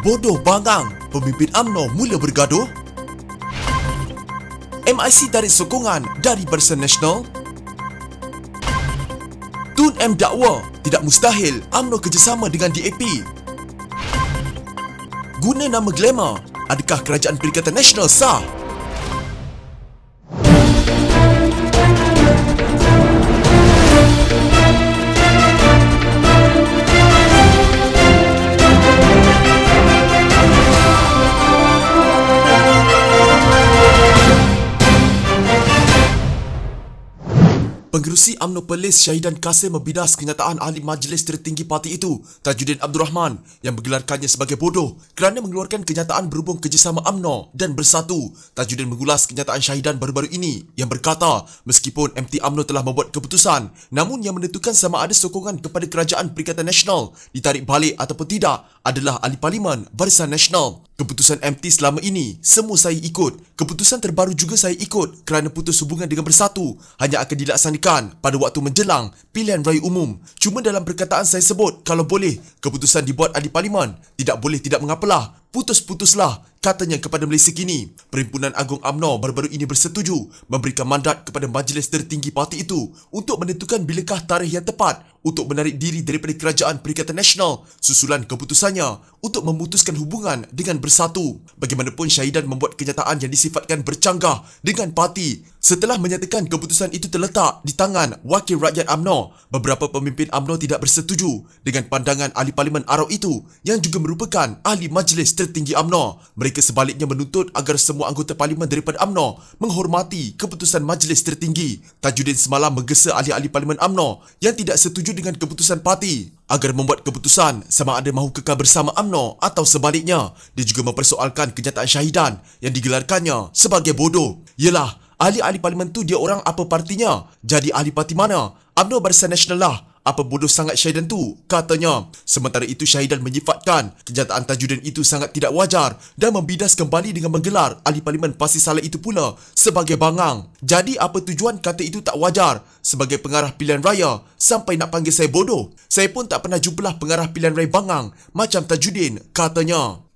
Bodoh bangang, pemimpin UMNO mula bergaduh. MIC tarik sokongan dari Barisan Nasional. Tun M dakwa tidak mustahil UMNO kerjasama dengan DAP. Guna nama glamour, adakah Kerajaan Perikatan Nasional sah? Pengerusi UMNO Perlis Syahidan Kasim membidas kenyataan ahli majlis tertinggi parti itu, Tajuddin Abdul Rahman, yang menggelarkannya sebagai bodoh kerana mengeluarkan kenyataan berhubung kerjasama UMNO dan Bersatu. Tajuddin mengulas kenyataan Syahidan baru-baru ini yang berkata meskipun MT UMNO telah membuat keputusan, namun yang menentukan sama ada sokongan kepada Kerajaan Perikatan Nasional ditarik balik ataupun tidak adalah Ahli Parlimen Barisan Nasional. Keputusan MT selama ini semua saya ikut. Keputusan terbaru juga saya ikut kerana putus hubungan dengan Bersatu hanya akan dilaksanakan pada waktu menjelang pilihan raya umum. Cuma dalam perkataan saya sebut kalau boleh keputusan dibuat Ahli Parlimen, tidak boleh tidak mengapalah. Putus-putuslah, katanya kepada Malaysia Kini. Perhimpunan Agung UMNO baru-baru ini bersetuju memberikan mandat kepada majlis tertinggi parti itu untuk menentukan bilakah tarikh yang tepat untuk menarik diri daripada Kerajaan Perikatan Nasional susulan keputusannya untuk memutuskan hubungan dengan Bersatu. Bagaimanapun Syahidan membuat kenyataan yang disifatkan bercanggah dengan parti setelah menyatakan keputusan itu terletak di tangan Wakil Rakyat UMNO. Beberapa pemimpin UMNO tidak bersetuju dengan pandangan Ahli Parlimen Arau itu yang juga merupakan Ahli Majlis Tertinggi UMNO. Mereka sebaliknya menuntut agar semua anggota Parlimen daripada UMNO menghormati keputusan Majlis Tertinggi. Tajuddin semalam menggesa ahli-ahli Parlimen UMNO yang tidak setuju dengan keputusan parti agar membuat keputusan sama ada mahu kekal bersama UMNO atau sebaliknya. Dia juga mempersoalkan kenyataan Syahidan yang digelarkannya sebagai bodoh. Yelah, ahli-ahli Parlimen tu dia orang apa partinya? Jadi ahli parti mana? UMNO Barisan Nasional lah. Apa bodoh sangat Syahidan tu, katanya. Sementara itu Syahidan menyifatkan kenyataan Tajuddin itu sangat tidak wajar dan membidas kembali dengan menggelar ahli Parlimen Pasir Saleh itu pula sebagai bangang. Jadi apa tujuan kata itu tak wajar? Sebagai pengarah pilihan raya sampai nak panggil saya bodoh? Saya pun tak pernah jumpalah pengarah pilihan raya bangang macam Tajuddin, katanya.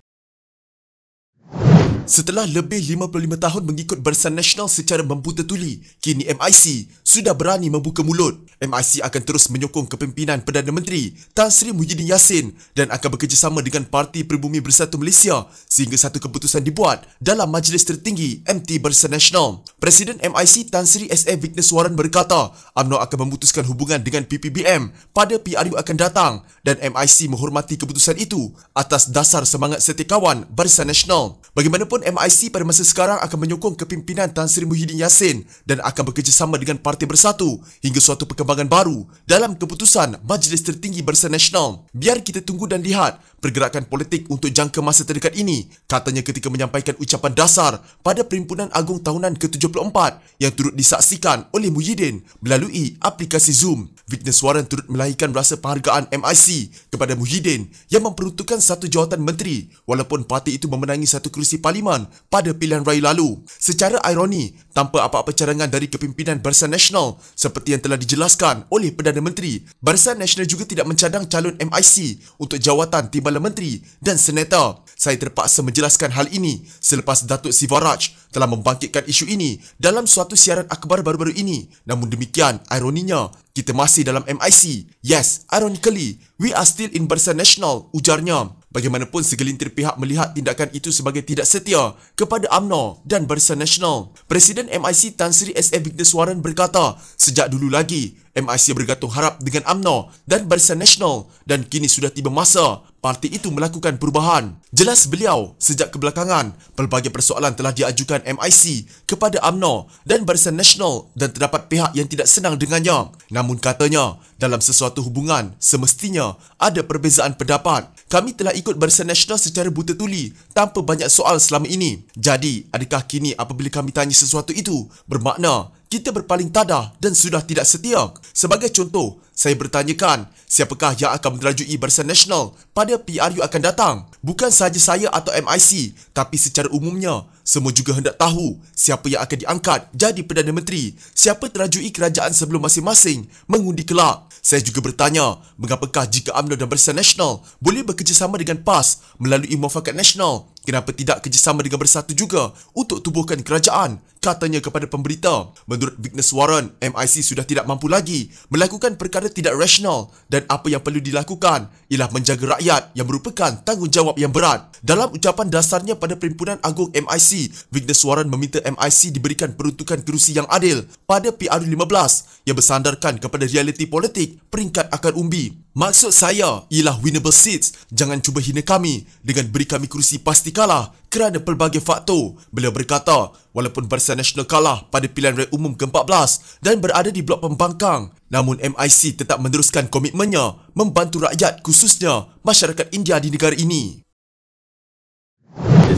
Setelah lebih 55 tahun mengikut Barisan Nasional secara membuta tuli, kini MIC sudah berani membuka mulut. MIC akan terus menyokong kepimpinan Perdana Menteri Tan Sri Muhyiddin Yassin dan akan bekerjasama dengan Parti Pribumi Bersatu Malaysia sehingga satu keputusan dibuat dalam Majlis Tertinggi MT Barisan Nasional. Presiden MIC Tan Sri S.A. Vigneswaran berkata UMNO akan memutuskan hubungan dengan PPBM pada PRU akan datang dan MIC menghormati keputusan itu atas dasar semangat setiakawan Barisan Nasional. Bagaimanapun MIC pada masa sekarang akan menyokong kepimpinan Tan Sri Muhyiddin Yassin dan akan bekerjasama dengan Parti Bersatu hingga suatu perkembangan baru dalam keputusan Majlis Tertinggi Barisan Nasional. Biar kita tunggu dan lihat pergerakan politik untuk jangka masa terdekat ini, katanya ketika menyampaikan ucapan dasar pada Perhimpunan Agung Tahunan ke-74 yang turut disaksikan oleh Muhyiddin melalui aplikasi Zoom. Vigneswaran turut melahirkan rasa penghargaan MIC kepada Muhyiddin yang memperuntukkan satu jawatan menteri walaupun parti itu memenangi satu kerusi parlimen pada pilihan raya lalu. Secara ironi, tanpa apa-apa cadangan dari kepimpinan Barisan Nasional seperti yang telah dijelaskan oleh Perdana Menteri, Barisan Nasional juga tidak mencadang calon MIC untuk jawatan Timbalan Menteri dan Senator. Saya terpaksa menjelaskan hal ini selepas Datuk Sivaraj telah membangkitkan isu ini dalam suatu siaran akhbar baru-baru ini. Namun demikian, ironinya, kita masih dalam MIC. Yes, ironically, we are still in Barisan Nasional, ujarnya. Bagaimanapun segelintir pihak melihat tindakan itu sebagai tidak setia kepada UMNO dan Barisan Nasional. Presiden MIC Tan Sri S.A. Vigneswaran berkata, sejak dulu lagi MIC bergantung harap dengan UMNO dan Barisan Nasional dan kini sudah tiba masa parti itu melakukan perubahan. Jelas beliau, sejak kebelakangan pelbagai persoalan telah diajukan MIC kepada UMNO dan Barisan Nasional dan terdapat pihak yang tidak senang dengannya. Namun katanya, dalam sesuatu hubungan semestinya ada perbezaan pendapat. Kami telah ikut Barisan Nasional secara buta tuli tanpa banyak soal selama ini. Jadi, adakah kini apabila kami tanya sesuatu itu bermakna kita berpaling tadah dan sudah tidak setia. Sebagai contoh, saya bertanyakan, siapakah yang akan menterajui Barisan Nasional pada PRU akan datang? Bukan sahaja saya atau MIC, tapi secara umumnya, semua juga hendak tahu siapa yang akan diangkat jadi Perdana Menteri, siapa terajui kerajaan sebelum masing-masing mengundi kelak. Saya juga bertanya, mengapakah jika UMNO dan Barisan Nasional boleh bekerjasama dengan PAS melalui Muafakat Nasional, kenapa tidak kerjasama dengan Bersatu juga untuk tubuhkan kerajaan? Katanya kepada pemberita. Menurut Vignes Warren, MIC sudah tidak mampu lagi melakukan perkara tidak rasional dan apa yang perlu dilakukan ialah menjaga rakyat yang merupakan tanggungjawab yang berat. Dalam ucapan dasarnya pada Perhimpunan Agung MIC, Vignes Warren meminta MIC diberikan peruntukan kerusi yang adil pada PRU15 yang bersandarkan kepada realiti politik peringkat akar umbi. Maksud saya ialah winnable seats. Jangan cuba hina kami dengan beri kami kerusi pasti kalah kerana pelbagai faktor. Beliau berkata, walaupun Barisan Nasional kalah pada pilihan raya umum ke-14 dan berada di blok pembangkang, namun MIC tetap meneruskan komitmennya membantu rakyat khususnya masyarakat India di negara ini.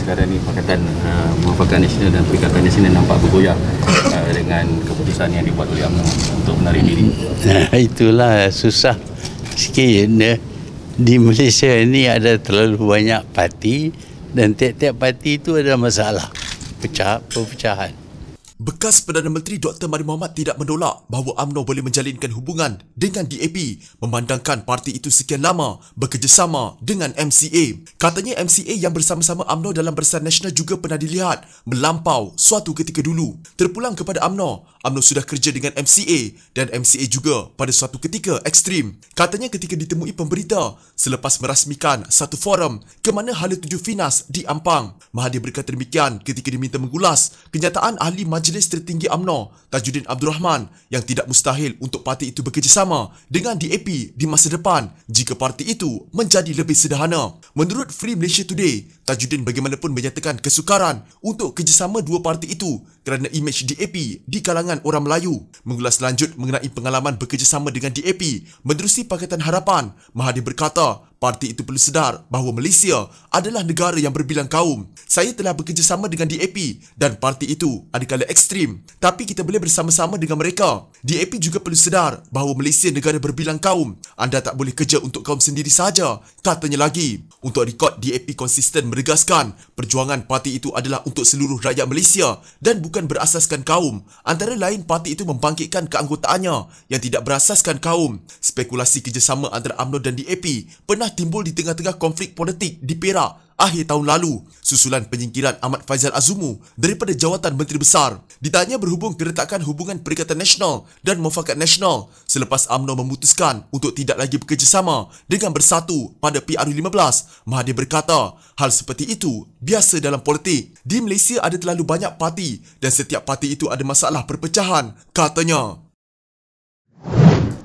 Sekarang ni Pakatan Muafakat Nasional dan Perikatan Nasional nampak bergoyang dengan keputusan yang dibuat oleh UMNO untuk menarik diri. Itulah susah sikit. Di Malaysia ni ada terlalu banyak parti dan tiap-tiap parti itu ada masalah, perpecahan. Bekas Perdana Menteri Dr. Mahathir Mohamad tidak menolak bahawa UMNO boleh menjalinkan hubungan dengan DAP memandangkan parti itu sekian lama bekerjasama dengan MCA. Katanya MCA yang bersama-sama UMNO dalam Barisan Nasional juga pernah dilihat melampau suatu ketika dulu. Terpulang kepada UMNO sudah kerja dengan MCA dan MCA juga pada suatu ketika ekstrim. Katanya ketika ditemui pemberita selepas merasmikan satu forum ke mana Hala 7 Finas di Ampang. Mahathir berkata demikian ketika diminta mengulas kenyataan ahli Majlis Tertinggi UMNO Tajuddin Abdul Rahman yang tidak mustahil untuk parti itu bekerjasama dengan DAP di masa depan jika parti itu menjadi lebih sederhana. Menurut Free Malaysia Today, Tajuddin bagaimanapun menyatakan kesukaran untuk kerjasama dua parti itu kerana imej DAP di kalangan orang Melayu. Mengulas lanjut mengenai pengalaman bekerjasama dengan DAP menerusi Pakatan Harapan, Mahathir berkata parti itu perlu sedar bahawa Malaysia adalah negara yang berbilang kaum. Saya telah bekerjasama dengan DAP dan parti itu ada kala ekstrim, tapi kita boleh bersama-sama dengan mereka. DAP juga perlu sedar bahawa Malaysia negara berbilang kaum. Anda tak boleh kerja untuk kaum sendiri sahaja. Katanya lagi, untuk rekod DAP konsisten menegaskan perjuangan parti itu adalah untuk seluruh rakyat Malaysia dan bukan berasaskan kaum. Antara lain parti itu membangkitkan keanggotaannya yang tidak berasaskan kaum. Spekulasi kerjasama antara UMNO dan DAP pernah timbul di tengah-tengah konflik politik di Perak akhir tahun lalu susulan penyingkiran Ahmad Faizal Azumu daripada jawatan Menteri Besar. Ditanya berhubung keretakan hubungan Perikatan Nasional dan Muafakat Nasional selepas UMNO memutuskan untuk tidak lagi bekerjasama dengan Bersatu pada PRU15, Mahathir berkata hal seperti itu biasa dalam politik. Di Malaysia ada terlalu banyak parti dan setiap parti itu ada masalah perpecahan, katanya.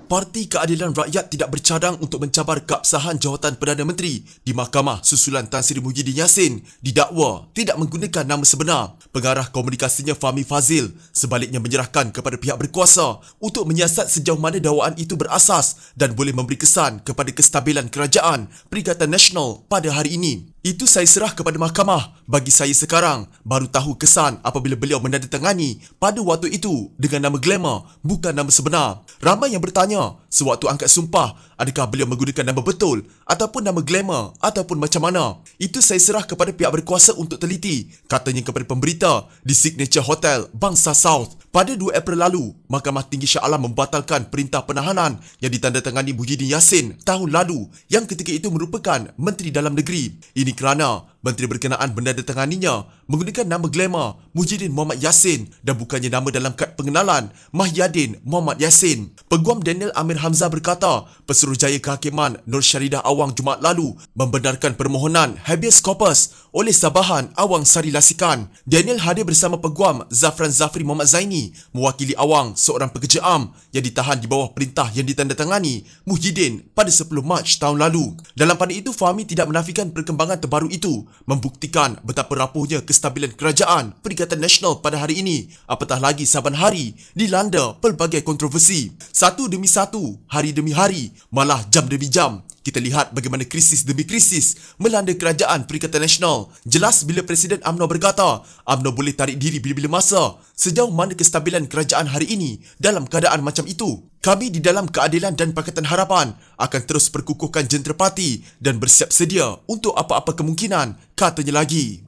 Parti Keadilan Rakyat tidak bercadang untuk mencabar keabsahan jawatan Perdana Menteri di Mahkamah susulan Tan Sri Muhyiddin Yassin didakwa tidak menggunakan nama sebenar. Pengarah komunikasinya Fahmi Fazil sebaliknya menyerahkan kepada pihak berkuasa untuk menyiasat sejauh mana dakwaan itu berasas dan boleh memberi kesan kepada kestabilan kerajaan Perikatan Nasional pada hari ini. Itu saya serah kepada mahkamah. Bagi saya sekarang, baru tahu kesan apabila beliau menandatangani pada waktu itu dengan nama glamour, bukan nama sebenar. Ramai yang bertanya, sewaktu angkat sumpah, adakah beliau menggunakan nama betul ataupun nama glamour ataupun macam mana? Itu saya serah kepada pihak berkuasa untuk teliti, katanya kepada pemberita di Signature Hotel Bangsa South. Pada 2 April lalu, Mahkamah Tinggi Shah Alam membatalkan perintah penahanan yang ditandatangani Muhyiddin Yassin tahun lalu yang ketika itu merupakan Menteri Dalam Negeri. Ini kerana menteri berkenaan menandatanganinya menggunakan nama glamour Muhyiddin Mohamad Yassin dan bukannya nama dalam kad pengenalan Mahyadin Mohamad Yassin. Peguam Daniel Amir Hamzah berkata, Pesuruhjaya Kehakiman Nur Syaridah Awang Jumaat lalu membenarkan permohonan habeas corpus oleh Sabahan Awang Sari Lasikan. Daniel hadir bersama Peguam Zafran Zafri Muhammad Zaini mewakili Awang, seorang pekerja am yang ditahan di bawah perintah yang ditandatangani Muhyiddin pada 10 Mac tahun lalu. Dalam pada itu, Fahmi tidak menafikan perkembangan terbaru itu membuktikan betapa rapuhnya kesan kestabilan kerajaan Perikatan Nasional pada hari ini, apatah lagi saban hari dilanda pelbagai kontroversi. Satu demi satu, hari demi hari, malah jam demi jam, kita lihat bagaimana krisis demi krisis melanda kerajaan Perikatan Nasional. Jelas bila Presiden UMNO berkata, UMNO boleh tarik diri bila-bila masa. Sejauh mana kestabilan kerajaan hari ini dalam keadaan macam itu? Kami di dalam Keadilan dan Pakatan Harapan akan terus perkukuhkan jentera parti dan bersiap sedia untuk apa-apa kemungkinan, katanya lagi.